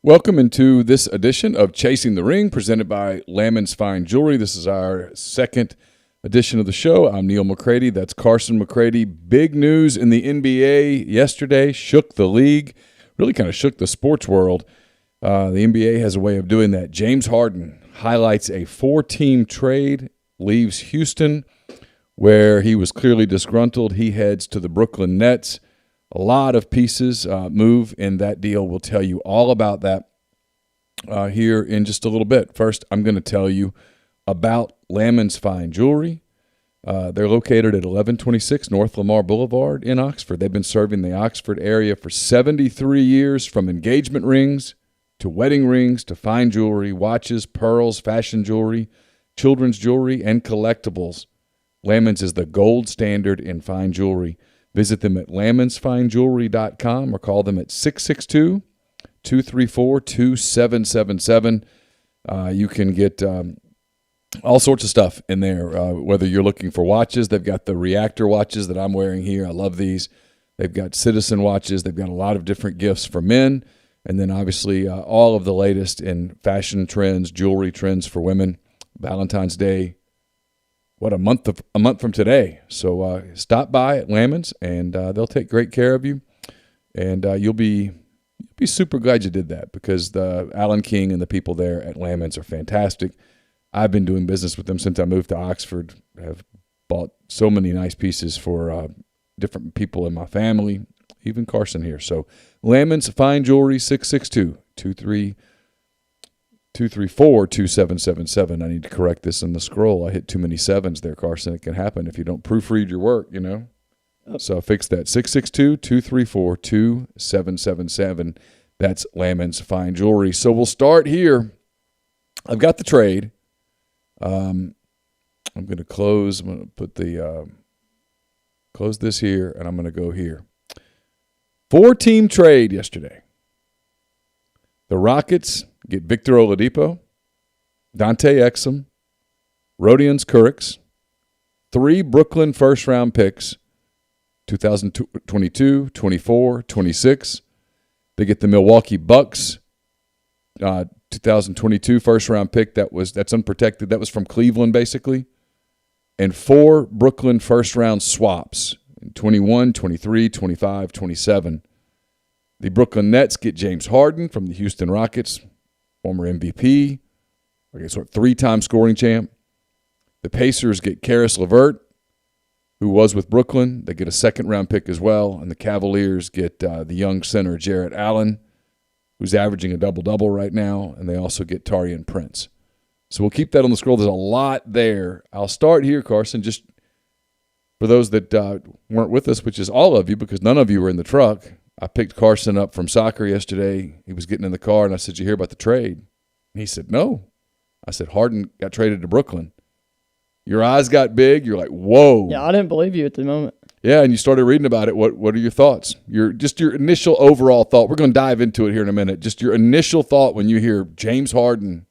Welcome into this edition of Chasing the Ring, presented by Lammons Fine Jewelry. This is our second edition of the show. I'm Neal McCready. That's Carson McCready. Big news in the NBA yesterday. Shook the league. Really kind of shook the sports world. The NBA has a way of doing that. James Harden highlights a 4-team trade, leaves Houston, where he was clearly disgruntled. He heads to the Brooklyn Nets. A lot of pieces move in that deal. We'll tell you all about that here in just a little bit. First, I'm going to tell you about Lammons Fine Jewelry. They're located at 1126 North Lamar Boulevard in Oxford. They've been serving the Oxford area for 73 years, from engagement rings to wedding rings to fine jewelry, watches, pearls, fashion jewelry, children's jewelry, and collectibles. Lammons is the gold standard in fine jewelry. Visit them at lammonsfinejewelry.com or call them at 662-234-2777. You can get all sorts of stuff in there, whether you're looking for watches. They've got the Reactor watches that I'm wearing here. I love these. They've got Citizen watches. They've got a lot of different gifts for men. And then obviously all of the latest in fashion trends, jewelry trends for women. Valentine's Day. What, a month from today. So stop by at Lammons, and they'll take great care of you. And you'll be super glad you did that, because the Alan King and the people there at Lammons are fantastic. I've been doing business with them since I moved to Oxford. I've bought so many nice pieces for different people in my family, even Carson here. So Lammons Fine Jewelry, 662-234-2777. I need to correct this in the scroll. I hit too many sevens there, Carson. It can happen if you don't proofread your work, you know. So fix that. 662-234-2777. That's Lammons Fine Jewelry. So we'll start here. I've got the trade. I'm going to close. I'm going to put the close this here, and I'm going to go here. 4-team trade yesterday. The Rockets get Victor Oladipo, Dante Exum, Rodions Kurucs, 3 Brooklyn first-round picks, 2022, 24, 26. They get the Milwaukee Bucks, 2022 first-round pick. That's unprotected. That was from Cleveland, basically. And 4 Brooklyn first-round swaps, 21, 23, 25, 27. The Brooklyn Nets get James Harden from the Houston Rockets, former MVP, I guess 3-time scoring champ. The Pacers get Caris LaVert, who was with Brooklyn. They get a second-round pick as well. And the Cavaliers get the young center Jarrett Allen, who's averaging a double-double right now. And they also get Taurean Prince. So we'll keep that on the scroll. There's a lot there. I'll start here, Carson, just for those that weren't with us, which is all of you, because none of you were in the truck. I picked Carson up from soccer yesterday. He was getting in the car, and I said, "You hear about the trade?" And he said, "No." I said, "Harden got traded to Brooklyn." Your eyes got big. You're like, "Whoa." Yeah, I didn't believe you at the moment. Yeah, and you started reading about it. What are your thoughts? Your initial overall thought. We're going to dive into it here in a minute. Just your initial thought when you hear James Harden.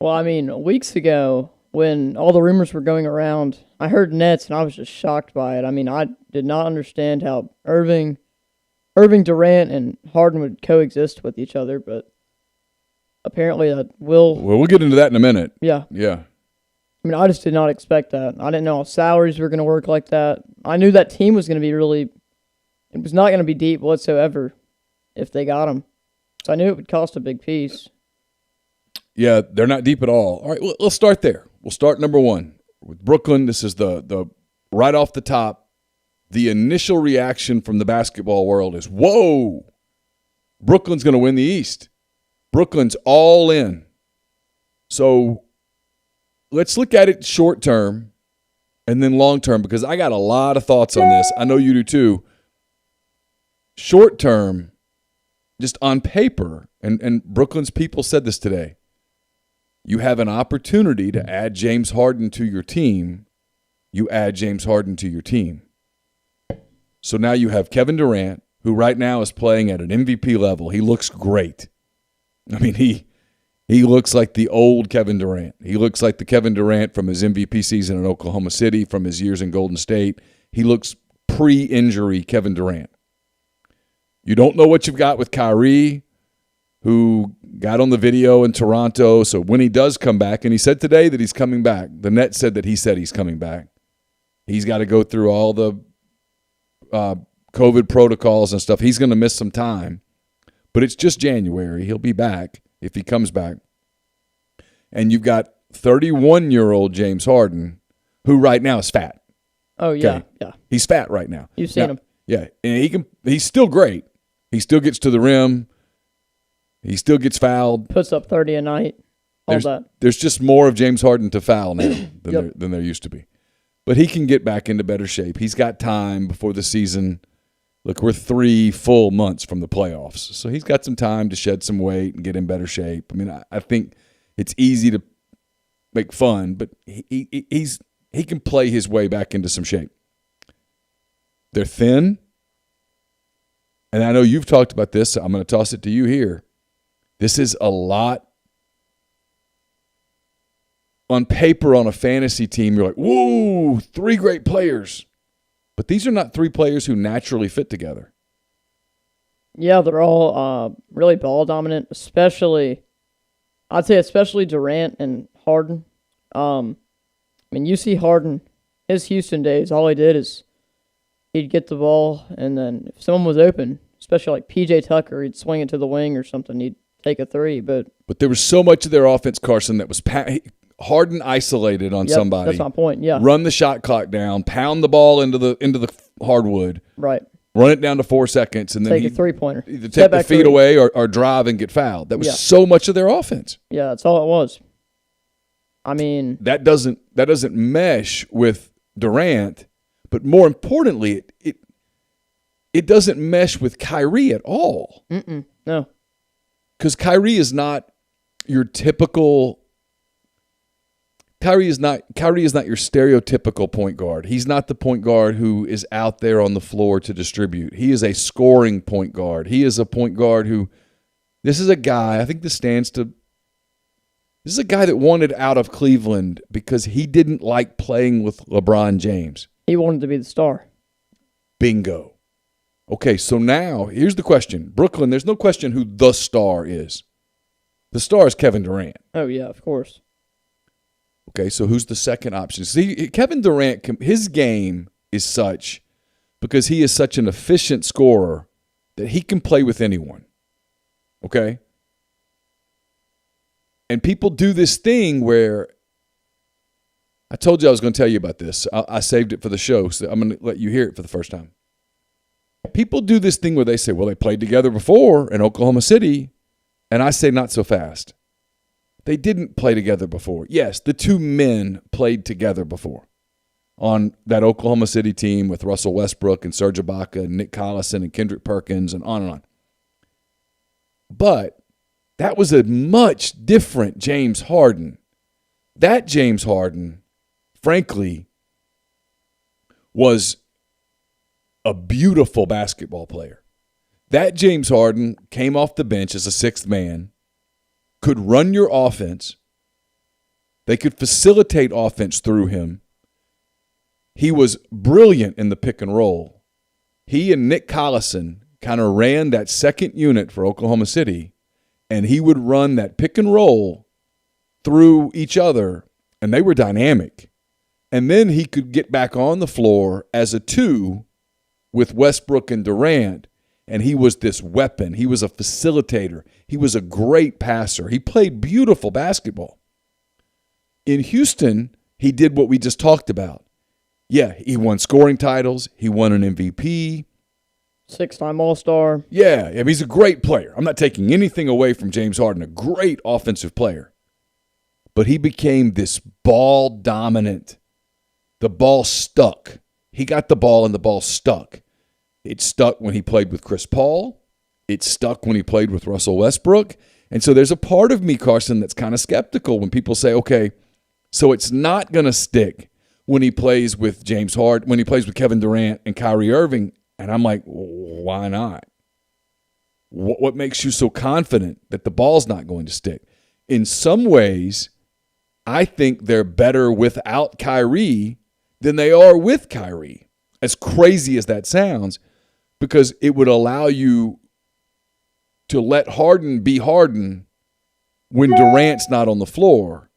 Well, I mean, weeks ago when all the rumors were going around, I heard Nets, and I was just shocked by it. I mean, I did not understand how Irving, Durant, and Harden would coexist with each other, but apparently that will. Well, we'll get into that in a minute. Yeah. Yeah. I mean, I just did not expect that. I didn't know how salaries were going to work like that. I knew that team was going to be it was not going to be deep whatsoever if they got him. So I knew it would cost a big piece. Yeah, they're not deep at all. All right, let's start there. We'll start number 1 with Brooklyn. This is the right off the top. The initial reaction from the basketball world is, whoa, Brooklyn's going to win the East. Brooklyn's all in. So let's look at it short term and then long term, because I got a lot of thoughts on this. I know you do too. Short term, just on paper, and Brooklyn's people said this today, you have an opportunity to add James Harden to your team. You add James Harden to your team. So now you have Kevin Durant, who right now is playing at an MVP level. He looks great. I mean, he looks like the old Kevin Durant. He looks like the Kevin Durant from his MVP season in Oklahoma City, from his years in Golden State. He looks pre-injury Kevin Durant. You don't know what you've got with Kyrie. who got on the video in Toronto. So when he does come back, and he said today that he's coming back. The net said that he said he's coming back. He's got to go through all the COVID protocols and stuff. He's going to miss some time. But it's just January. He'll be back if he comes back. And you've got 31-year-old James Harden, who right now is fat. Oh, yeah, yeah. He's fat right now. You've seen him. Yeah, and he's still great. He still gets to the rim. He still gets fouled. Puts up 30 a night. There's just more of James Harden to foul now than there used to be. But he can get back into better shape. He's got time before the season. Look, we're 3 full months from the playoffs. So he's got some time to shed some weight and get in better shape. I mean, I think it's easy to make fun, but he can play his way back into some shape. They're thin. And I know you've talked about this, so I'm going to toss it to you here. This is a lot. On paper, on a fantasy team, you're like, whoa, 3 great players. But these are not 3 players who naturally fit together. Yeah, they're all really ball dominant, especially Durant and Harden. I mean, you see Harden, his Houston days, all he did is he'd get the ball, and then if someone was open, especially like P.J. Tucker, he'd swing it to the wing or something, he'd take a 3. But there was so much of their offense, Carson, that was Harden isolated on somebody. That's my point, yeah. Run the shot clock down, pound the ball into the hardwood. Right. Run it down to 4 seconds, and then take a three-pointer. Either take the feet away or drive and get fouled. That was so much of their offense. Yeah, that's all it was. I mean, that doesn't mesh with Durant, but more importantly, it doesn't mesh with Kyrie at all. No, because Kyrie is not your typical. Kyrie is not your stereotypical point guard. He's not the point guard who is out there on the floor to distribute. He is a scoring point guard. He is a point guard who. This is a guy. I think this is a guy that wanted out of Cleveland because he didn't like playing with LeBron James. He wanted to be the star. Bingo. Okay, so now here's the question. Brooklyn, there's no question who the star is. The star is Kevin Durant. Oh, yeah, of course. Okay, so who's the second option? See, Kevin Durant, his game is such, because he is such an efficient scorer, that he can play with anyone. Okay? And people do this thing where, I told you I was going to tell you about this. I saved it for the show, so I'm going to let you hear it for the first time. People do this thing where they say, well, they played together before in Oklahoma City, and I say not so fast. They didn't play together before. Yes, the 2 men played together before on that Oklahoma City team with Russell Westbrook and Serge Ibaka and Nick Collison and Kendrick Perkins and on. But that was a much different James Harden. That James Harden, frankly, was a beautiful basketball player. That James Harden came off the bench as a 6th man, could run your offense. They could facilitate offense through him. He was brilliant in the pick and roll. He and Nick Collison kind of ran that second unit for Oklahoma City, and he would run that pick and roll through each other, and they were dynamic. And then he could get back on the floor as a 2 with Westbrook and Durant, and he was this weapon. He was a facilitator. He was a great passer. He played beautiful basketball. In Houston, he did what we just talked about. Yeah, he won scoring titles. He won an MVP. 6-time All-Star. Yeah, I mean, he's a great player. I'm not taking anything away from James Harden, a great offensive player. But he became this ball dominant. The ball stuck. He got the ball and the ball stuck. It stuck when he played with Chris Paul. It stuck when he played with Russell Westbrook. And so there's a part of me, Carson, that's kind of skeptical when people say, okay, so it's not going to stick when he plays with James Harden, when he plays with Kevin Durant and Kyrie Irving. And I'm like, why not? What makes you so confident that the ball's not going to stick? In some ways, I think they're better without Kyrie than they are with Kyrie. As crazy as that sounds, because it would allow you to let Harden be Harden when Durant's not on the floor,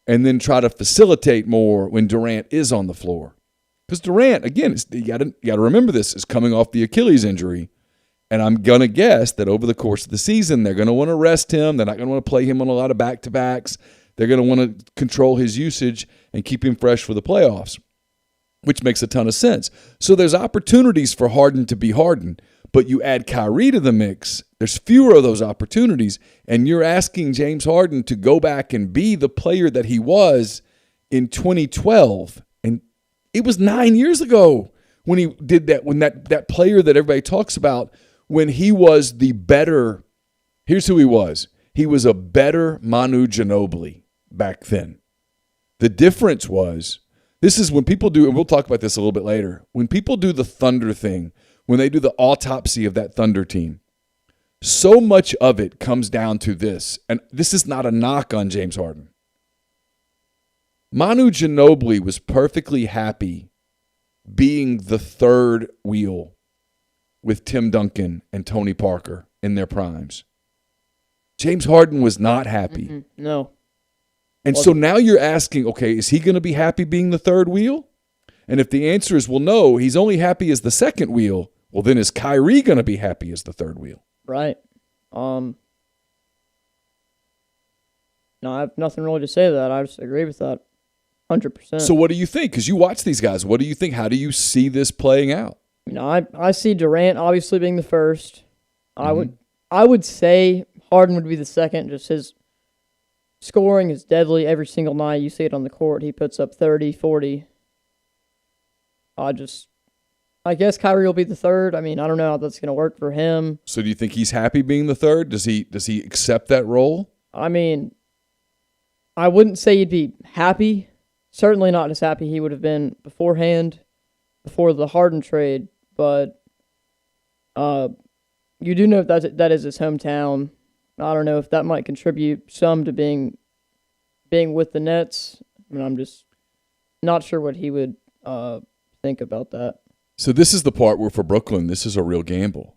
and then try to facilitate more when Durant is on the floor. Because Durant, again, you got to remember this, is coming off the Achilles injury, and I'm going to guess that over the course of the season, they're going to want to rest him. They're not going to want to play him on a lot of back-to-backs. They're going to want to control his usage and keep him fresh for the playoffs, which makes a ton of sense. So there's opportunities for Harden to be Harden, but you add Kyrie to the mix, there's fewer of those opportunities, and you're asking James Harden to go back and be the player that he was in 2012. And it was 9 years ago when he did that, when that player that everybody talks about, when he was the better, here's who he was. He was a better Manu Ginobili back then. The difference was, this is when people do, and we'll talk about this a little bit later, when people do the Thunder thing, when they do the autopsy of that Thunder team, so much of it comes down to this, and this is not a knock on James Harden. Manu Ginobili was perfectly happy being the third wheel with Tim Duncan and Tony Parker in their primes. James Harden was not happy. Mm-hmm. No. And so now you're asking, okay, is he going to be happy being the third wheel? And if the answer is, well, no, he's only happy as the second wheel, well, then is Kyrie going to be happy as the third wheel? Right. No, I have nothing really to say to that. I just agree with that 100%. So what do you think? Because you watch these guys. What do you think? How do you see this playing out? I see Durant obviously being the first. Mm-hmm. I would say Harden would be the second. Just his scoring is deadly every single night. You see it on the court. He puts up 30, 40. I guess Kyrie will be the third. I mean, I don't know how that's going to work for him. So do you think he's happy being the third? Does he accept that role? I mean, I wouldn't say he'd be happy. Certainly not as happy he would have been beforehand, before the Harden trade. But you do know that is his hometown. I don't know if that might contribute some to being with the Nets. I mean, I'm just not sure what he would think about that. So this is the part where for Brooklyn, this is a real gamble,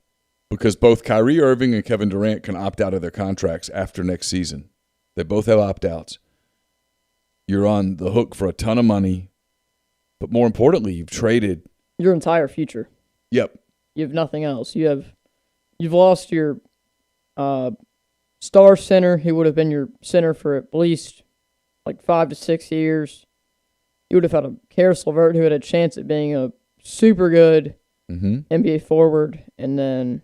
because both Kyrie Irving and Kevin Durant can opt out of their contracts after next season. They both have opt-outs. You're on the hook for a ton of money, but more importantly, you've traded your entire future. Yep. You have nothing else. You've lost your star center. He would have been your center for at least like 5 to 6 years. You would have had a Caris LaVert who had a chance at being a super good NBA forward, and then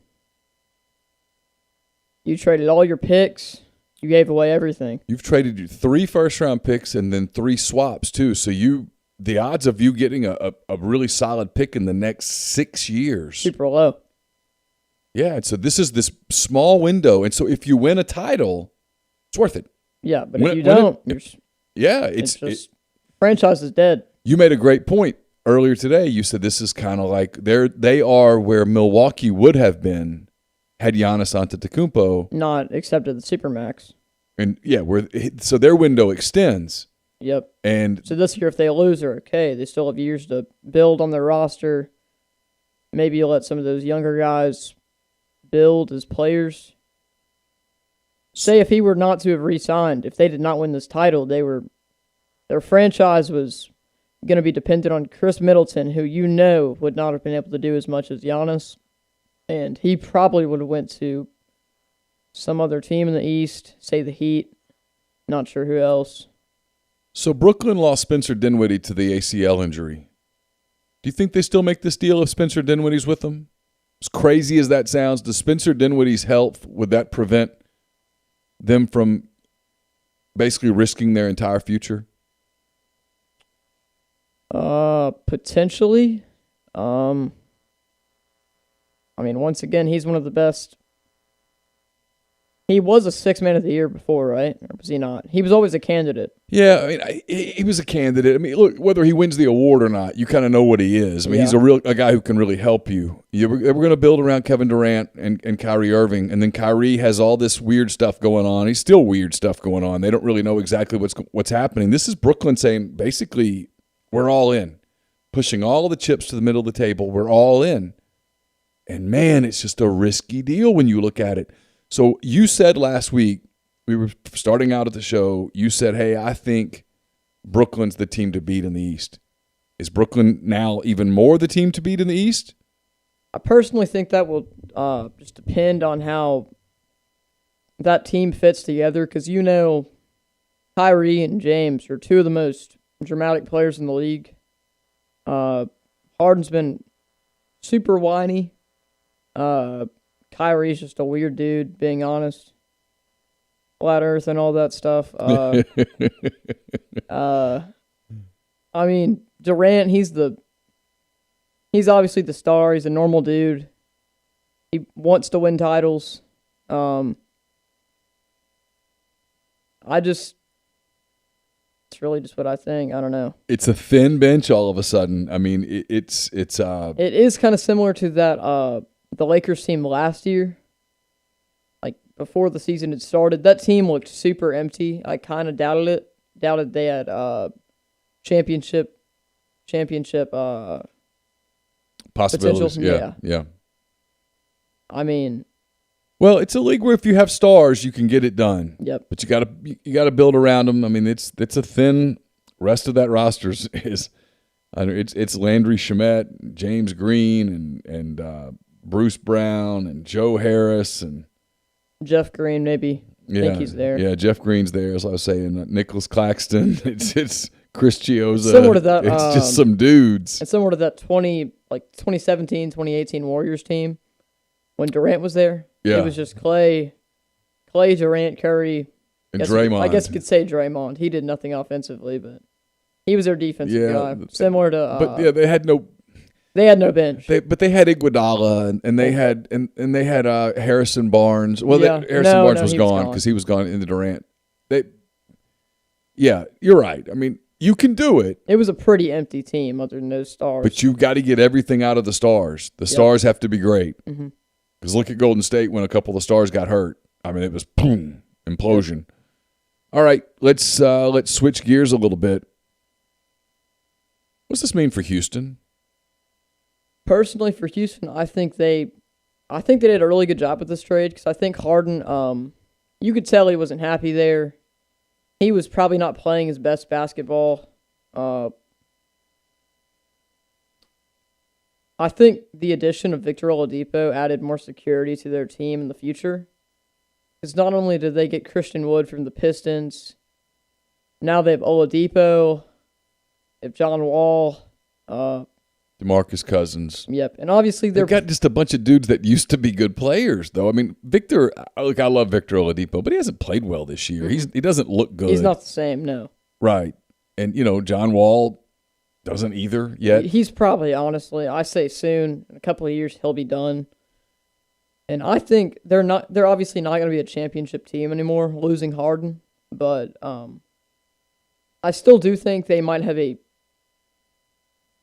you traded all your picks. You gave away everything. You've traded 3 first-round picks and then 3 swaps too. So the odds of you getting a really solid pick in the next 6 years, super low. Yeah, and so this is this small window, and so if you win a title, it's worth it. Yeah, but if you don't, it's just franchise is dead. You made a great point earlier today. You said this is kind of like they are where Milwaukee would have been had Giannis Antetokounmpo not accepted the Supermax. And yeah, so their window extends. Yep. And so this year, if they lose, they're okay. They still have years to build on their roster. Maybe you'll let some of those younger guys build as players. Say if he were not to have re-signed, if they did not win this title, their franchise was going to be dependent on Chris Middleton, who would not have been able to do as much as Giannis, and he probably would have went to some other team in the East, say the Heat. Not sure who else. So Brooklyn lost Spencer Dinwiddie to the ACL injury. Do you think they still make this deal if Spencer Dinwiddie's with them? As crazy as that sounds, does Spencer Dinwiddie's health, would that prevent them from basically risking their entire future? Potentially. I mean, once again, he's one of the best. He was a 6th man of the year before, right? Or was he not? He was always a candidate. Yeah, I mean, he was a candidate. I mean, look, whether he wins the award or not, you kind of know what he is. I mean, he's a guy who can really help you. We're going to build around Kevin Durant and Kyrie Irving, and then Kyrie has all this weird stuff going on. He's still weird stuff going on. They don't really know exactly what's happening. This is Brooklyn saying, basically, we're all in. Pushing all of the chips to the middle of the table. We're all in. And, man, it's just a risky deal when you look at it. So you said last week, we were starting out at the show, you said, hey, I think Brooklyn's the team to beat in the East. Is Brooklyn now even more the team to beat in the East? I personally think that will just depend on how that team fits together because, Kyrie and James are two of the most dramatic players in the league. Harden's been super whiny. Kyrie's just a weird dude, being honest. Flat Earth and all that stuff. Durant, he's obviously the star. He's a normal dude. He wants to win titles. It's really just what I think. I don't know. It's a thin bench all of a sudden. I mean, it is kind of similar to that the Lakers team last year. Like before the season had started, that team looked super empty. I kind of doubted it. Doubted they had championship possibilities. Potential. Yeah. Well, it's a league where if you have stars, you can get it done. Yep. But you got to build around them. I mean, it's a thin. Rest of that roster is it's Landry Shamet, James Green, and Bruce Brown, and Joe Harris, and Jeff Green maybe. I think he's there. Yeah, Jeff Green's there. As I was saying, Nicholas Claxton. It's Chris Chioza. Similar to that. It's just some dudes. It's similar to that 2017, 2018 Warriors team when Durant was there. Yeah. It was just Clay, Durant, Curry, and Draymond. I guess you could say Draymond. He did nothing offensively, but he was their defensive guy. Similar to. But they had no. They had no bench. They had Iguodala and they had Harrison Barnes. Well, Harrison Barnes was gone because he was gone into Durant. Yeah, you're right. I mean, you can do it. It was a pretty empty team other than those stars. But you've got to get everything out of the stars. The stars have to be great. Mm-hmm. Because look at Golden State when a couple of the stars got hurt. I mean, it was boom, implosion. All right, let's switch gears a little bit. What's this mean for Houston? Personally, for Houston, I think they did a really good job with this trade because I think Harden, you could tell he wasn't happy there. He was probably not playing his best basketball. I think the addition of Victor Oladipo added more security to their team in the future. Because not only did they get Christian Wood from the Pistons, now they have Oladipo, they have John Wall, DeMarcus Cousins. Yep, and obviously they've got just a bunch of dudes that used to be good players, though. I mean, Victor. Look, I love Victor Oladipo, but he hasn't played well this year. Mm-hmm. He doesn't look good. He's not the same, no. Right, and John Wall doesn't either yet. He's probably, honestly, I say soon, in a couple of years, he'll be done. And I think they're obviously not going to be a championship team anymore, losing Harden. But I still do think they might have a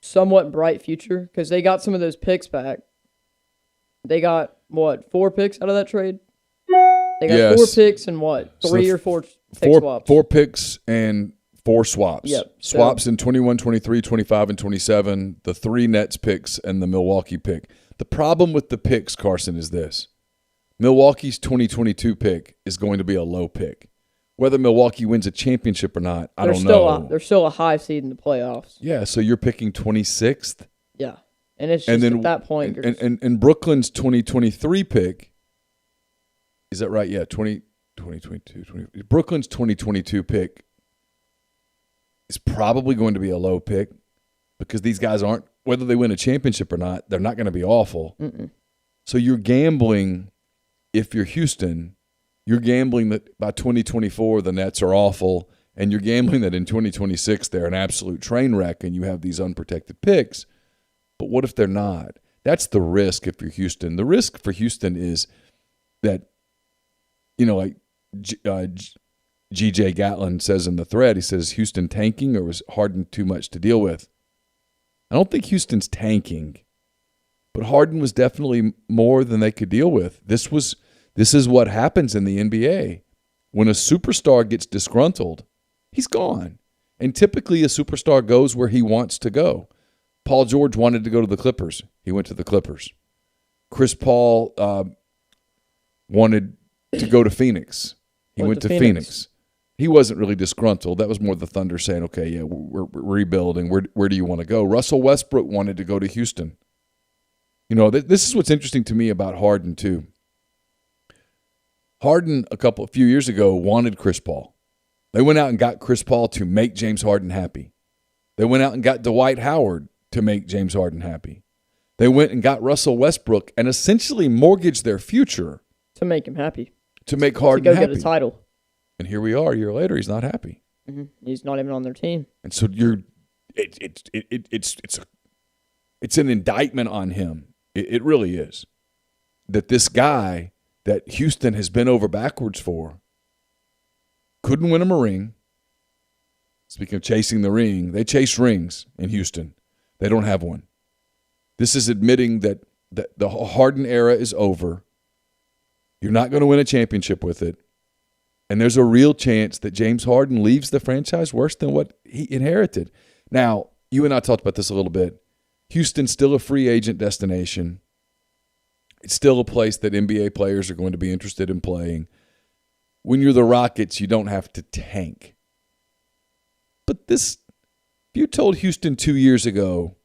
somewhat bright future because they got some of those picks back. They got, 4 picks out of that trade? They got 4 picks and 3 or 4 pick swaps? 4 picks and 4 swaps. Yep. Swaps in 21, 23, 25, and 27, the 3 Nets picks and the Milwaukee pick. The problem with the picks, Carson, is this. Milwaukee's 2022 pick is going to be a low pick. Whether Milwaukee wins a championship or not, I don't know. They're still a high seed in the playoffs. Yeah, so you're picking 26th? Yeah, and it's just at that point. And Brooklyn's 2023 pick, is that right? Yeah, 2022. Brooklyn's 2022 pick is probably going to be a low pick because these guys aren't, whether they win a championship or not, they're not going to be awful. Mm-mm. So you're gambling, if you're Houston, you're gambling that by 2024 the Nets are awful, and you're gambling that in 2026 they're an absolute train wreck and you have these unprotected picks. But what if they're not? That's the risk if you're Houston. The risk for Houston is that, like G.J. Gatlin says in the thread, he says, Houston tanking or was Harden too much to deal with? I don't think Houston's tanking, but Harden was definitely more than they could deal with. This is what happens in the NBA. When a superstar gets disgruntled, he's gone. And typically a superstar goes where he wants to go. Paul George wanted to go to the Clippers. He went to the Clippers. Chris Paul wanted to go to Phoenix. He went to Phoenix. He wasn't really disgruntled. That was more the Thunder saying, okay, yeah, we're rebuilding. Where do you want to go? Russell Westbrook wanted to go to Houston. You know, this is what's interesting to me about Harden, too. Harden, a few years ago, wanted Chris Paul. They went out and got Chris Paul to make James Harden happy. They went out and got Dwight Howard to make James Harden happy. They went and got Russell Westbrook and essentially mortgaged their future. To make him happy. To make Harden happy. To go get a title. And here we are a year later, he's not happy. Mm-hmm. He's not even on their team. And so it's an indictment on him. It really is. That this guy that Houston has been over backwards for couldn't win him a ring. Speaking of chasing the ring, they chase rings in Houston. They don't have one. This is admitting that the Harden era is over. You're not going to win a championship with it. And there's a real chance that James Harden leaves the franchise worse than what he inherited. Now, you and I talked about this a little bit. Houston's still a free agent destination. It's still a place that NBA players are going to be interested in playing. When you're the Rockets, you don't have to tank. But if you told Houston 2 years ago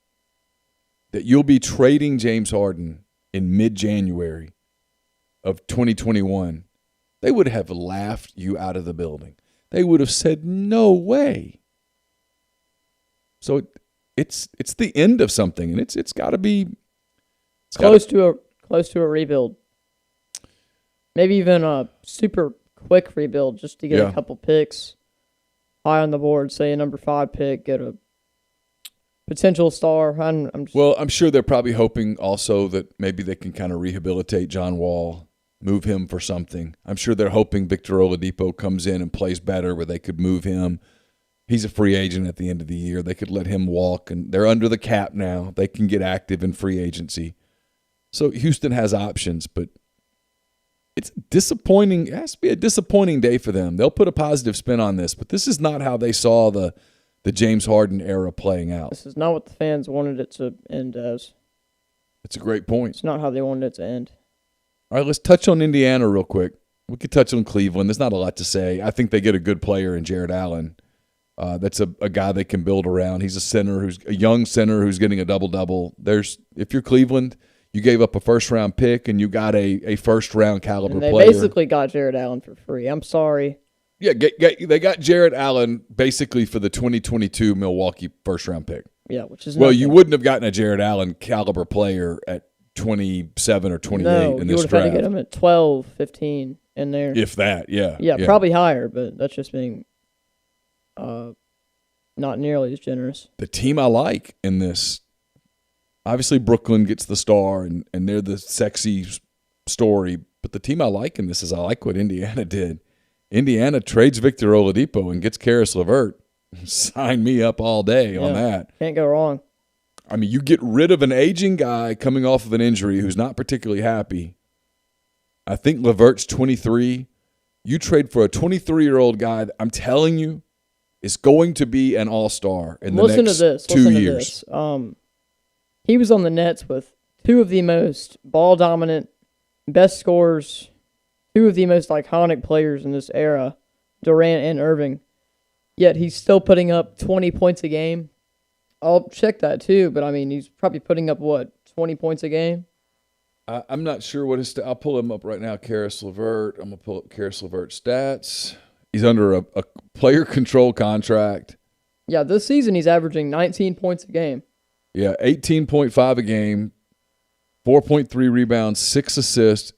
that you'll be trading James Harden in mid-January of 2021, they would have laughed you out of the building. They would have said, no way. So it's the end of something, and it's got to be close to a rebuild. Maybe even a super quick rebuild just to get a couple picks high on the board, say a number 5 pick, get a potential star. I'm sure they're probably hoping also that maybe they can kind of rehabilitate John Wall, move him for something. I'm sure they're hoping Victor Oladipo comes in and plays better where they could move him. He's a free agent at the end of the year. They could let him walk, and they're under the cap now. They can get active in free agency. So Houston has options, but it's disappointing. It has to be a disappointing day for them. They'll put a positive spin on this, but this is not how they saw the James Harden era playing out. This is not what the fans wanted it to end as. It's a great point. It's not how they wanted it to end. All right, let's touch on Indiana real quick. We could touch on Cleveland. There's not a lot to say. I think they get a good player in Jared Allen. That's a guy they can build around. He's a young center who's getting a double-double. If you're Cleveland, you gave up a first-round pick and you got a first-round caliber player. They basically got Jared Allen for free. I'm sorry. Yeah, they got Jared Allen basically for the 2022 Milwaukee first-round pick. Yeah, which is well, you wouldn't have gotten a Jared Allen caliber player at 27 or 28 in this draft. No, you would have tried to get him at 12, 15 in there. If that, yeah. Yeah, probably higher, but that's just being not nearly as generous. The team I like in this, obviously Brooklyn gets the star, and they're the sexy story, but the team I like in this is I like what Indiana did. Indiana trades Victor Oladipo and gets Caris LaVert. Sign me up all day on that. Can't go wrong. I mean, you get rid of an aging guy coming off of an injury who's not particularly happy. I think LaVert's 23. You trade for a 23-year-old guy that I'm telling you is going to be an all-star in the next 2 years. He was on the Nets with two of the most ball-dominant, best scorers, two of the most iconic players in this era, Durant and Irving. Yet he's still putting up 20 points a game. I'll check that too, but I mean, he's probably putting up, 20 points a game? I'm not sure what his I'll pull him up right now, Caris LaVert. I'm going to pull up Caris LaVert's stats. He's under a player control contract. Yeah, this season he's averaging 19 points a game. Yeah, 18.5 a game, 4.3 rebounds, 6 assists,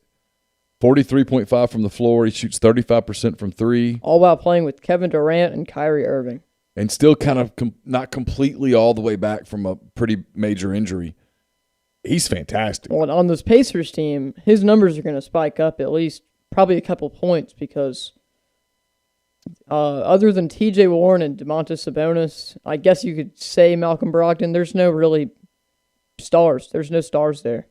43.5 from the floor. He shoots 35% from three. All while playing with Kevin Durant and Kyrie Irving. And still kind of not completely all the way back from a pretty major injury. He's fantastic. Well, on this Pacers team, his numbers are going to spike up at least probably a couple points because other than T.J. Warren and Domantas Sabonis, I guess you could say Malcolm Brogdon, there's no really stars. There's no stars there.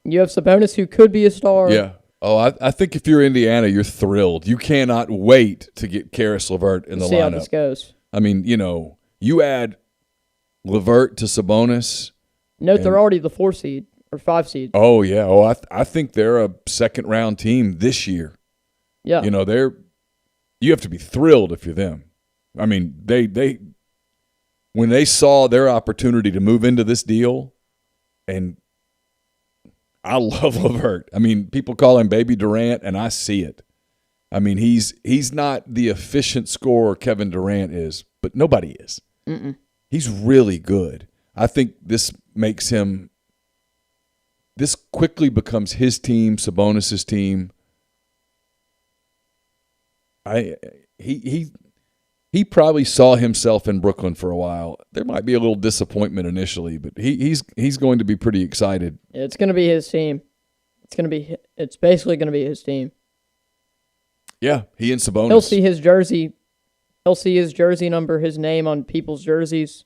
You have Sabonis who could be a star. Yeah. Oh, I think if you're Indiana, you're thrilled. You cannot wait to get Caris LaVert in the lineup. See how this goes. I mean, you add LaVert to Sabonis. Note they're already the 4 seed or 5 seed. Oh, yeah. Oh, I think they're a second-round team this year. Yeah. You know, you have to be thrilled if you're them. I mean, they when they saw their opportunity to move into this deal, and I love LaVert. I mean, people call him Baby Durant, and I see it. I mean, he's not the efficient scorer Kevin Durant is, but nobody is. Mm-mm. He's really good. I think this quickly becomes his team, Sabonis's team. He probably saw himself in Brooklyn for a while. There might be a little disappointment initially, but he's going to be pretty excited. It's going to be his team. It's basically going to be his team. Yeah, he and Sabonis. He'll see his jersey. He'll see his jersey number, his name on people's jerseys.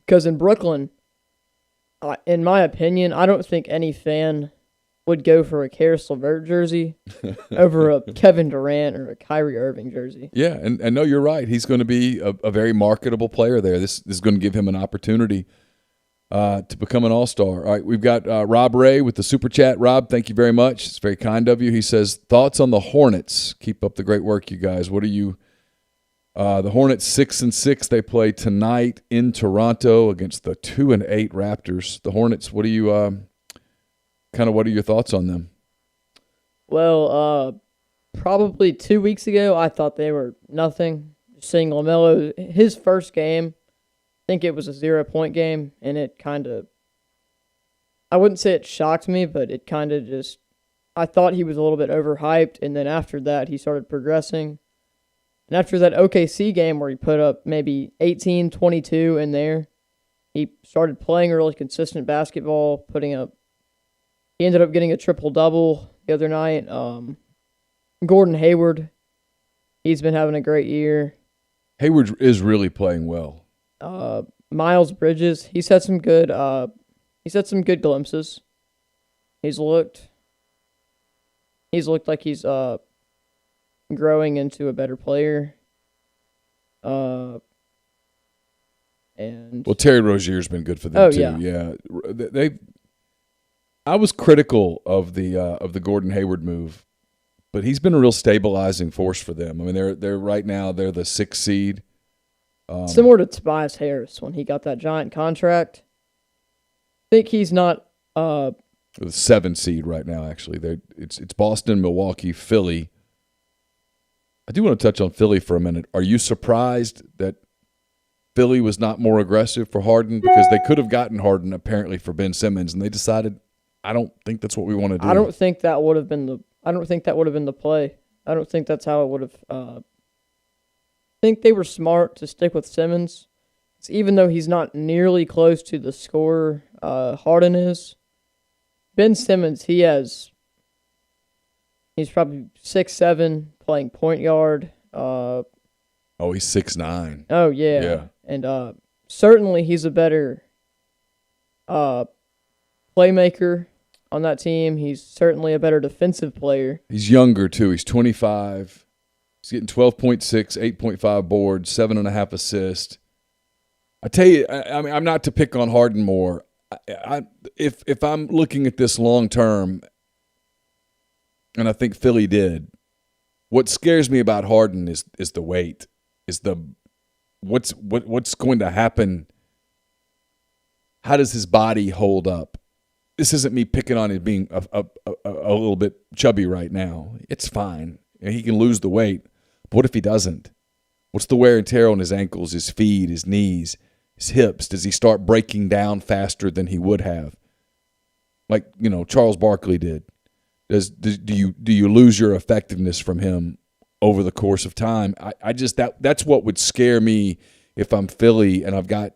Because in Brooklyn, in my opinion, I don't think any fan would go for a Caris LaVert jersey over a Kevin Durant or a Kyrie Irving jersey. Yeah, and no, you're right. He's going to be a very marketable player there. This is going to give him an opportunity to become an all-star. All right, we've got Rob Ray with the Super Chat. Rob, thank you very much. It's very kind of you. He says, thoughts on the Hornets. Keep up the great work, you guys. What are you the Hornets 6-6. They play tonight in Toronto against the 2-8 Raptors. The Hornets, what are you what are your thoughts on them? Well, probably 2 weeks ago, I thought they were nothing. Seeing LaMelo, his first game, I think it was a 0-point game, and it kind of, I wouldn't say it shocked me, but it kind of just, I thought he was a little bit overhyped, and then after that, he started progressing. And after that OKC game where he put up maybe 18, 22 in there, he started playing really consistent basketball, he ended up getting a triple-double the other night. Gordon Hayward, he's been having a great year. Hayward is really playing well. Miles Bridges, he's had some good glimpses. He's looked like he's growing into a better player. And Terry Rozier's been good for them too. Yeah. I was critical of the Gordon Hayward move, but he's been a real stabilizing force for them. I mean, they're right now they're the 6th seed. Similar to Tobias Harris when he got that giant contract. I think he's not the 7th seed right now. Actually, it's Boston, Milwaukee, Philly. I do want to touch on Philly for a minute. Are you surprised that Philly was not more aggressive for Harden? Because they could have gotten Harden apparently for Ben Simmons, and they decided, I don't think that's what we want to do. I don't think that would have been the play. I don't think that's how it would have. I think they were smart to stick with Simmons, even though he's not nearly close to the scorer Harden is. Ben Simmons, he's probably 6'7", playing point guard. He's 6'9". Oh yeah. Yeah. And certainly he's a better playmaker on that team. He's certainly a better defensive player. He's younger too. He's 25. He's getting 12.6, 8.5 boards, 7.5 assists. I tell you, I mean, I'm not to pick on Harden more. If I'm looking at this long term, and I think Philly did, what scares me about Harden is the weight, is what's going to happen. How does his body hold up? This isn't me picking on him being a little bit chubby right now. It's fine. He can lose the weight. But what if he doesn't? What's the wear and tear on his ankles, his feet, his knees, his hips? Does he start breaking down faster than he would have? Like, Charles Barkley did. Do you lose your effectiveness from him over the course of time? I just that's what would scare me if I'm Philly and I've got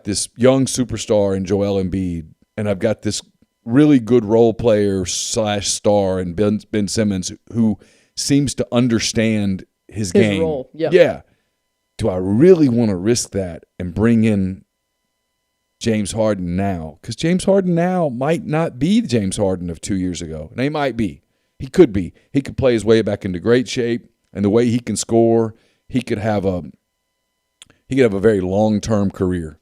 this young superstar in Joel Embiid, and I've got this really good role player / star in Ben Simmons who seems to understand his game. Role, yeah. Yeah. Do I really want to risk that and bring in James Harden now? Because James Harden now might not be the James Harden of 2 years ago. And he might be. He could be. He could play his way back into great shape, and the way he can score, he could have a very long-term career.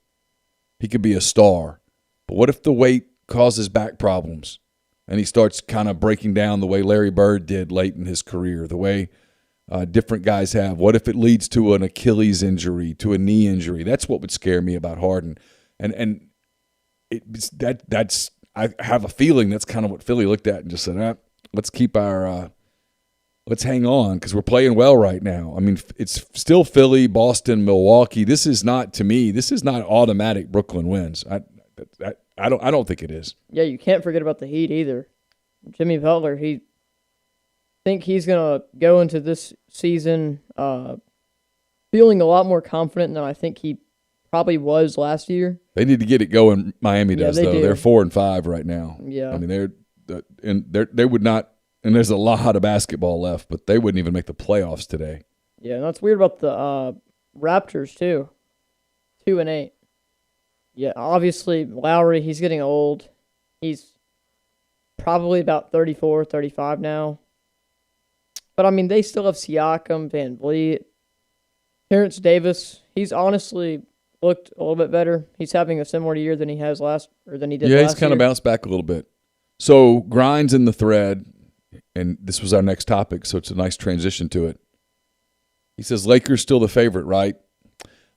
He could be a star. But what if the weight causes back problems? and he starts kind of breaking down the way Larry Bird did late in his career, the way different guys have. What if it leads to an Achilles injury, to a knee injury? That's what would scare me about Harden. And I have a feeling that's kind of what Philly looked at and just said, let's keep our let's hang on because we're playing well right now. I mean, it's still Philly, Boston, Milwaukee. This is not, to me, this is not automatic Brooklyn wins. I don't think it is. Yeah, you can't forget about the Heat either. Jimmy Butler, he's going to go into this season feeling a lot more confident than I think he probably was last year. They need to get it going. Miami does, they though. do. They're 4-5 right now. Yeah. I mean, they would not. And there's a lot of basketball left, but they wouldn't even make the playoffs today. Yeah, and that's weird about the Raptors, too. 2-8. Yeah, obviously, Lowry, he's getting old. He's probably about 34, 35 now. But, I mean, they still have Siakam, Van Vliet. Terrence Davis, he's honestly looked a little bit better. He's having a similar year than he did last year. Yeah, he's kind of bounced back a little bit. So, Grind's in the thread. And this was our next topic, so it's a nice transition to it. He says, Lakers still the favorite, right?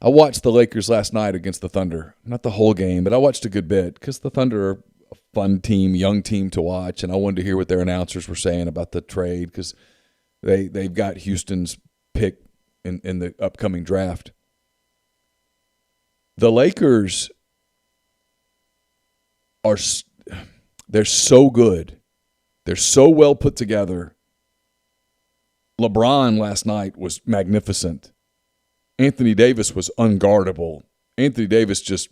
I watched the Lakers last night against the Thunder. Not the whole game, but I watched a good bit because the Thunder are a fun team, young team to watch, and I wanted to hear what their announcers were saying about the trade because they've got Houston's pick in the upcoming draft. The Lakers they're so good. They're so well put together. LeBron last night was magnificent. Anthony Davis was unguardable. Anthony Davis just,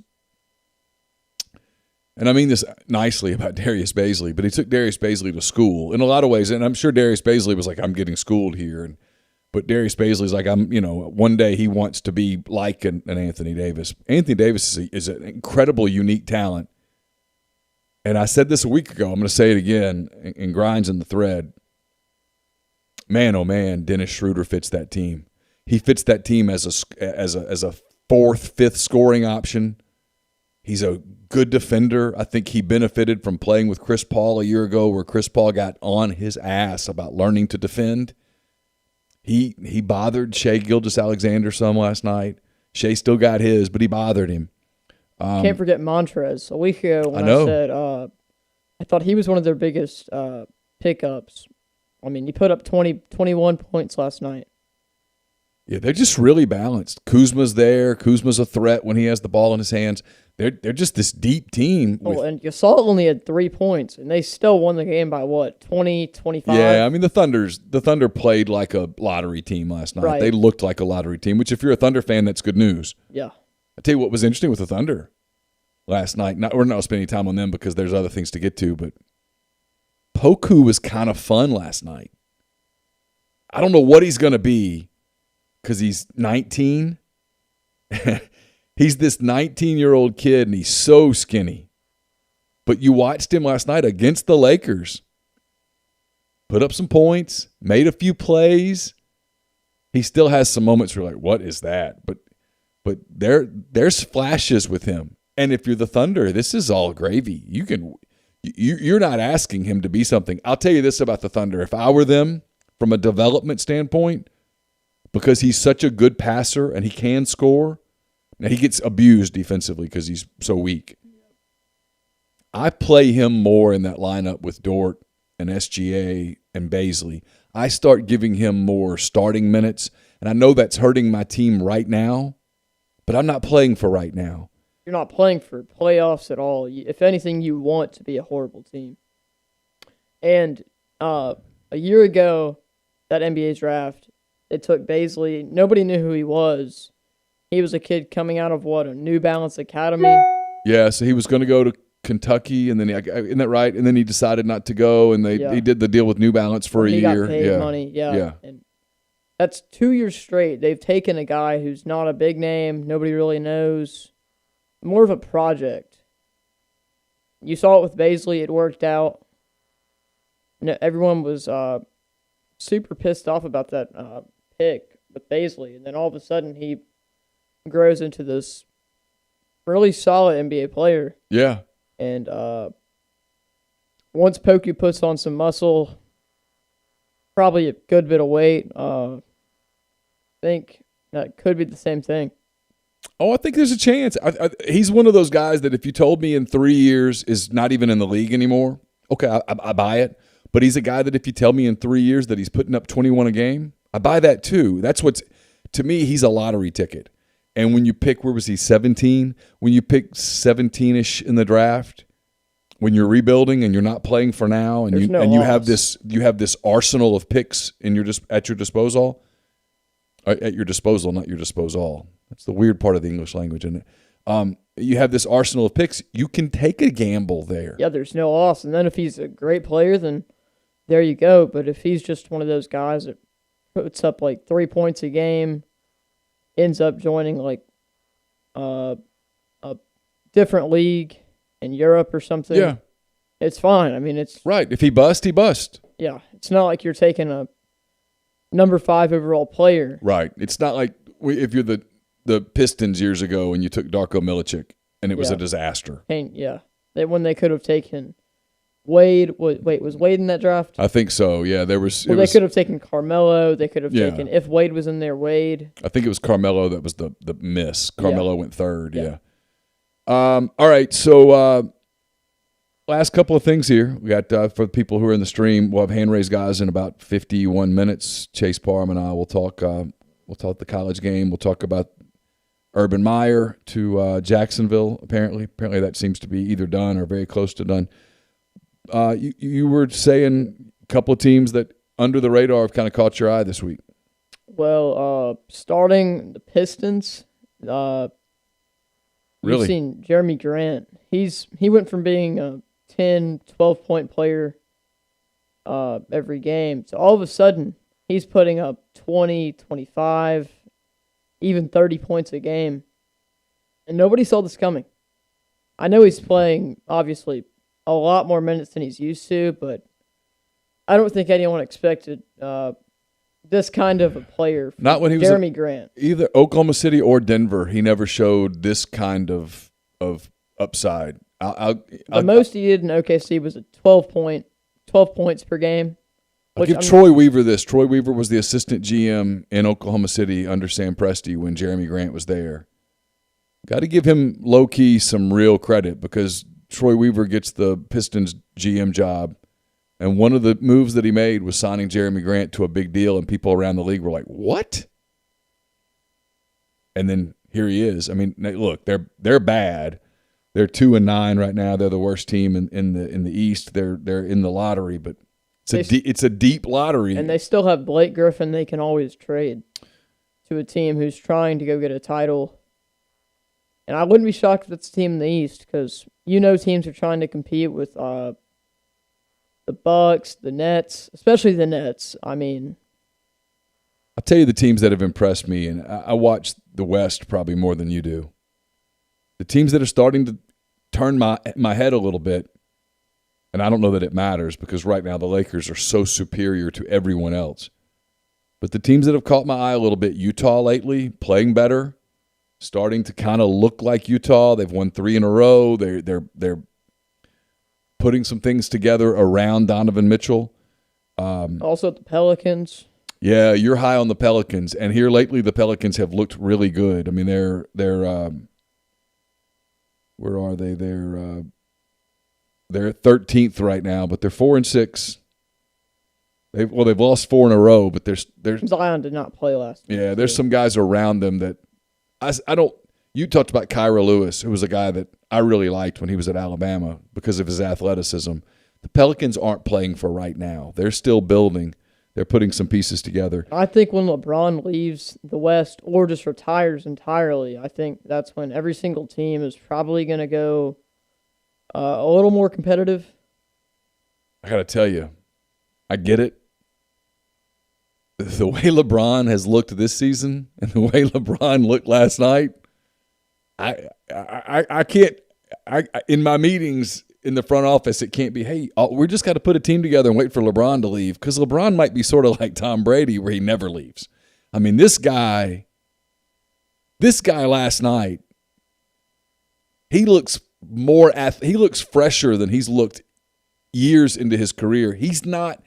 and I mean this nicely about Darius Bazley, but he took Darius Bazley to school in a lot of ways. And I'm sure Darius Bazley was like, I'm getting schooled here. But Darius Bazley's like, one day he wants to be like an Anthony Davis. Anthony Davis is an incredible, unique talent. And I said this a week ago. I'm going to say it again. And Grind's in the thread. Man, oh man, Dennis Schroeder fits that team. He fits that team as a fourth, fifth scoring option. He's a good defender. I think he benefited from playing with Chris Paul a year ago, where Chris Paul got on his ass about learning to defend. He bothered Shai Gilgeous-Alexander some last night. Shai still got his, but he bothered him. Can't forget Montrez. A week ago when I said I thought he was one of their biggest pickups. I mean, he put up 21 points last night. Yeah, they're just really balanced. Kuzma's there. Kuzma's a threat when he has the ball in his hands. They're just this deep team. And Gasol only had 3 points, and they still won the game by, 20, 25? Yeah, I mean, the Thunder played like a lottery team last night. Right. They looked like a lottery team, which if you're a Thunder fan, that's good news. Yeah. I tell you what was interesting with the Thunder last night. We're not spending time on them because there's other things to get to, but Poku was kind of fun last night. I don't know what he's going to be because he's 19. He's this 19-year-old kid, and he's so skinny. But you watched him last night against the Lakers. Put up some points, made a few plays. He still has some moments where you're like, what is that? But there's flashes with him. And if you're the Thunder, this is all gravy. You're not asking him to be something. I'll tell you this about the Thunder. If I were them, from a development standpoint, because he's such a good passer and he can score, now he gets abused defensively because he's so weak. I play him more in that lineup with Dort and SGA and Bazley. I start giving him more starting minutes, and I know that's hurting my team right now, but I'm not playing for right now. You're not playing for playoffs at all. If anything, you want to be a horrible team. And a year ago, that NBA draft, they took Bazley. Nobody knew who he was. He was a kid coming out of, a New Balance Academy. Yeah, so he was going to go to Kentucky, and then isn't that right? And then he decided not to go, and he did the deal with New Balance for a year. He got paid money, yeah. And that's 2 years straight. They've taken a guy who's not a big name, nobody really knows, more of a project. You saw it with Bazley. It worked out. Everyone was super pissed off about that pick with Bazley, and then all of a sudden he grows into this really solid NBA player. Yeah. And once Pokey puts on some muscle, probably a good bit of weight, I think that could be the same thing. Oh, I think there's a chance. He's one of those guys that if you told me in 3 years is not even in the league anymore, okay, I buy it. But he's a guy that if you tell me in 3 years that he's putting up 21 a game, I buy that too. That's what's – to me, he's a lottery ticket. And when you pick – where was he, 17? When you pick 17-ish in the draft, when you're rebuilding and you're not playing for now and you have this arsenal of picks at your disposal – at your disposal, not your disposal. That's the weird part of the English language, isn't it? You have this arsenal of picks. You can take a gamble there. Yeah, there's no loss. And then if he's a great player, then there you go. But if he's just one of those guys that puts up like 3 points a game, ends up joining like a different league in Europe or something, yeah, it's fine. I mean, it's right. If he bust, he bust. Yeah, it's not like you're taking a number 5 overall player. Right. It's not like if you're the Pistons years ago and you took Darko Milicic and it was a disaster. And when they could have taken Wade. Wait, was Wade in that draft? I think so. Yeah, they could have taken Carmelo. They could have taken, if Wade was in there, Wade. I think it was Carmelo that was the miss. Carmelo went third. Yeah. All right. So last couple of things here. We got for the people who are in the stream. We'll have hand raised guys in about 51 minutes. Chase Parham and I will talk. We'll talk the college game. We'll talk about Urban Meyer to Jacksonville. Apparently that seems to be either done or very close to done. You were saying a couple of teams that under the radar have kind of caught your eye this week. Well, starting the Pistons. Really? You've seen Jeremy Grant. He went from being a 10, 12-point player every game. So all of a sudden, he's putting up 20, 25, even 30 points a game. And nobody saw this coming. I know he's playing, obviously, a lot more minutes than he's used to, but I don't think anyone expected this kind of a player from Not when he was Jeremy Grant. Either Oklahoma City or Denver, he never showed this kind of upside. The most he did in OKC was a 12 points per game. I'll give Troy Weaver this. Troy Weaver was the assistant GM in Oklahoma City under Sam Presti when Jeremy Grant was there. Got to give him low-key some real credit because Troy Weaver gets the Pistons GM job, and one of the moves that he made was signing Jeremy Grant to a big deal, and people around the league were like, what? And then here he is. I mean, look, they're bad. They're 2-9 right now. They're the worst team in the East. They're in the lottery, but it's a deep lottery. And they still have Blake Griffin they can always trade to a team who's trying to go get a title. And I wouldn't be shocked if it's a team in the East because teams are trying to compete with the Bucks, the Nets, especially the Nets. I mean, I'll tell you the teams that have impressed me, and I watch the West probably more than you do. The teams that are starting to turn my head a little bit, and I don't know that it matters because right now the Lakers are so superior to everyone else. But the teams that have caught my eye a little bit, Utah lately, playing better, starting to kind of look like Utah. They've won 3 in a row. They're putting some things together around Donovan Mitchell. Also the Pelicans. Yeah, you're high on the Pelicans, and here lately the Pelicans have looked really good. I mean, they're where are they? They're 13th right now, but they're 4-6. They've lost 4 in a row, but there's Zion did not play last night. Yeah, there's some guys around them that I don't. You talked about Kyra Lewis, who was a guy that I really liked when he was at Alabama because of his athleticism. The Pelicans aren't playing for right now. They're still building. They're putting some pieces together. I think when LeBron leaves the West or just retires entirely, I think that's when every single team is probably going to go a little more competitive. I got to tell you, I get it. The way LeBron has looked this season and the way LeBron looked last night, I can't. In my meetings in the front office, it can't be, hey, we just got to put a team together and wait for LeBron to leave because LeBron might be sort of like Tom Brady where he never leaves. I mean, this guy last night, he looks fresher than he's looked years into his career, he's not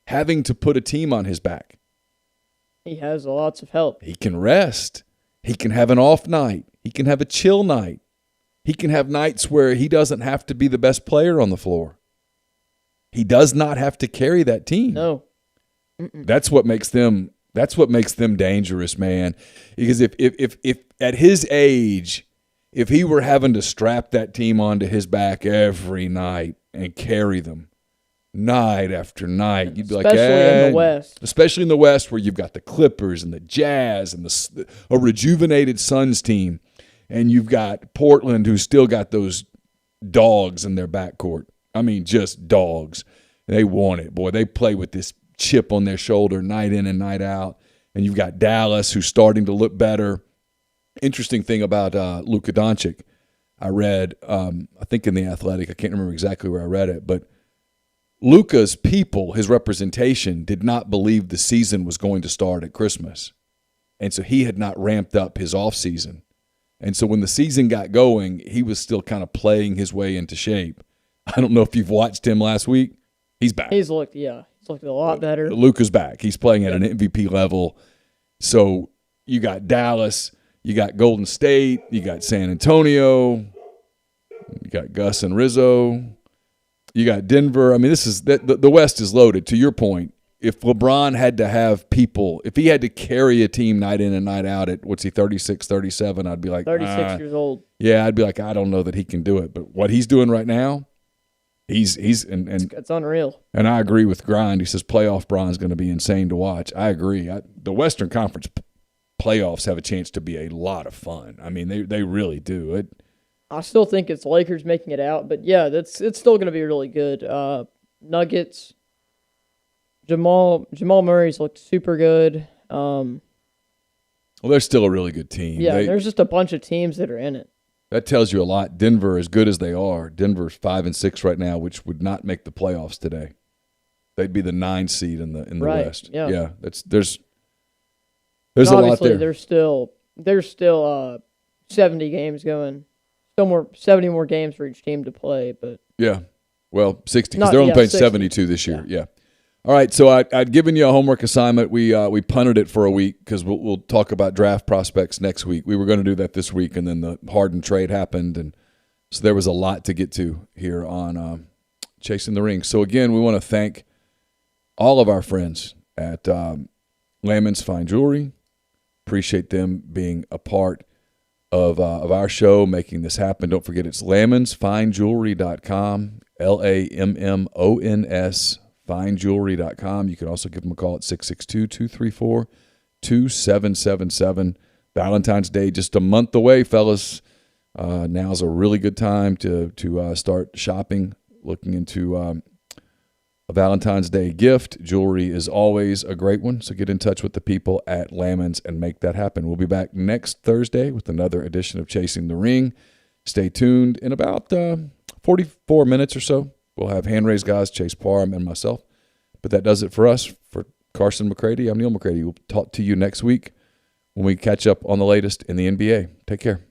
having to put a team on his back. He has lots of help. He can rest. He can have an off night. He can have a chill night. He can have nights where he doesn't have to be the best player on the floor. He does not have to carry that team. No. That's what makes them dangerous, man. Because if at his age, if he were having to strap that team onto his back every night and carry them night after night, you'd be like, especially in the West. Especially in the West, where you've got the Clippers and the Jazz and a rejuvenated Suns team, and you've got Portland, who's still got those dogs in their backcourt. I mean, just dogs. They want it, boy. They play with this chip on their shoulder night in and night out. And you've got Dallas, who's starting to look better. Interesting thing about Luka Doncic, I read, I think in The Athletic, I can't remember exactly where I read it, but Luka's people, his representation, did not believe the season was going to start at Christmas. And so he had not ramped up his offseason. And so when the season got going, he was still kind of playing his way into shape. I don't know if you've watched him last week. He's back. He's looked a lot better. Luka's back. He's playing at an MVP level. So you got Dallas, you got Golden State, you got San Antonio, you got Gus and Rizzo. You got Denver. I mean, the West is loaded. To your point, if LeBron had to have people, if he had to carry a team night in and night out at, 36, 37, I'd be like, 36 years old. Yeah, I'd be like, I don't know that he can do it. But what he's doing right now, it's unreal. And I agree with Grind. He says playoff Bron's going to be insane to watch. I agree. The Western Conference playoffs have a chance to be a lot of fun. I mean, they really do. I still think it's Lakers making it out, but yeah, it's still going to be really good. Nuggets, Jamal Murray's looked super good. Well, they're still a really good team. Yeah, there's just a bunch of teams that are in it. That tells you a lot. Denver, as good as they are, Denver's 5-6 right now, which would not make the playoffs today. They'd be the 9 seed in the West. Yeah. There's a lot there. There's still 70 games going. Still 70 more games for each team to play, but yeah, well, 60 because they're only playing 60. 72 this year. Yeah. All right, so I'd given you a homework assignment. We punted it for a week because we'll talk about draft prospects next week. We were going to do that this week, and then the Harden trade happened, and so there was a lot to get to here on Chasing the Ring. So again, we want to thank all of our friends at Lammons Fine Jewelry. Appreciate them being a part of our show, making this happen. Don't forget, it's lammonsfinejewelry.com, LAMMONS, finejewelry.com. You can also give them a call at 662-234-2777. Valentine's Day just a month away, fellas. Now's a really good time to start shopping, looking into a Valentine's Day gift. Jewelry is always a great one, so get in touch with the people at Lammons and make that happen. We'll be back next Thursday with another edition of Chasing the Ring. Stay tuned. In about 44 minutes or so, we'll have hand-raised guys, Chase Parham and myself. But that does it for us. For Carson McCready, I'm Neal McCready. We'll talk to you next week when we catch up on the latest in the NBA. Take care.